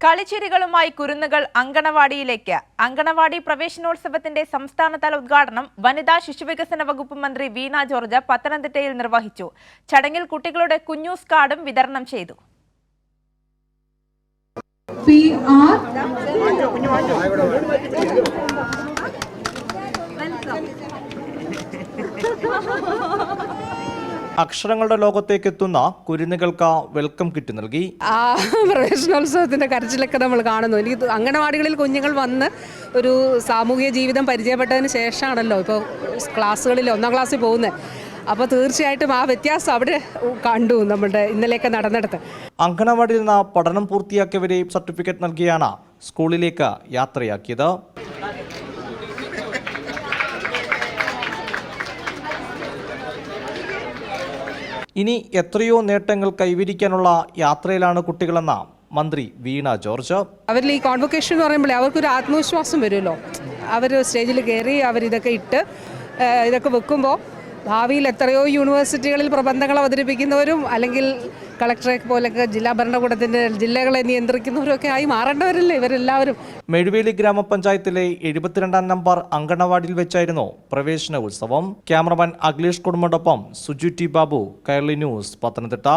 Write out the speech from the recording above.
കളിച്ചിരികളുമായി കുരുന്നുകൾ അങ്കണവാടിയിലേക്ക്. അങ്കണവാടി പ്രവേശനോത്സവത്തിന്റെ സംസ്ഥാനതല ഉദ്ഘാടനം വനിതാ ശിശുവികസന വകുപ്പ് മന്ത്രി വീണ ജോർജ് പത്തനംതിട്ടയിൽ നിർവഹിച്ചു. ചടങ്ങിൽ കുട്ടികളുടെ കുഞ്ഞൂസ് കാർഡും വിതരണം ചെയ്തു. അക്ഷരങ്ങളുടെ ലോകത്തേക്ക് എത്തുന്ന കുരുന്നുകൾക്ക് വെൽക്കം കിറ്റ് നൽകി. പ്രവേശനോത്സവത്തിന്റെ കരച്ചിലൊക്കെ നമ്മൾ കാണുന്നു. എനിക്ക് അംഗനവാടികളിൽ കുഞ്ഞുങ്ങൾ വന്ന് ഒരു സാമൂഹിക ജീവിതം പരിചയപ്പെട്ടതിന് ശേഷമാണല്ലോ ഇപ്പോൾ ക്ലാസ്സുകളിൽ 1ാം ക്ലാസ്സിൽ പോകുന്നത്. അപ്പോൾ തീർച്ചയായിട്ടും ആ വ്യത്യാസം അവിടെ കണ്ടു നമ്മുടെ ഇന്നലെയൊക്കെ നടന്നെടുത്ത്. അംഗനവാടിയിൽ നിന്ന് പഠനം പൂർത്തിയാക്കിയവരെ സർട്ടിഫിക്കറ്റ് നൽകിയാണ് സ്കൂളിലേക്ക് യാത്രയാക്കിയത്. ഇനി എത്രയോ നേട്ടങ്ങൾ കൈവരിക്കാനുള്ള യാത്രയിലാണ് കുട്ടികളെന്ന മന്ത്രി വീണ ജോർജ്. അവരിൽ ഈ കോൺവൊക്കേഷൻ എന്ന് പറയുമ്പോൾ അവർക്കൊരു ആത്മവിശ്വാസം വരുമല്ലോ. അവർ സ്റ്റേജിൽ കയറി അവരിതൊക്കെ ഇട്ട് ഇതൊക്കെ വെക്കുമ്പോൾ ഭാവിയിൽ എത്രയോ യൂണിവേഴ്സിറ്റികളിൽ പ്രബന്ധങ്ങൾ അവതരിപ്പിക്കുന്നവരും അല്ലെങ്കിൽ കളക്ടറെ പോലൊക്കെ ജില്ലാ ഭരണകൂടത്തിൻ്റെ ജില്ലകളെ നിയന്ത്രിക്കുന്നവരൊക്കെ ആയി മാറേണ്ടവരല്ലേ ഇവരെല്ലാവരും. മെഴുവേലി ഗ്രാമപഞ്ചായത്തിലെ 72ാം നമ്പർ അങ്കണവാടിയിൽ വെച്ചായിരുന്നു പ്രവേശന ഉത്സവം. ക്യാമറമാൻ അഖിലേഷ് കുടുംബത്തോടൊപ്പം സുജു ടി ബാബു, കൈരളി ന്യൂസ്, പത്തനംതിട്ട.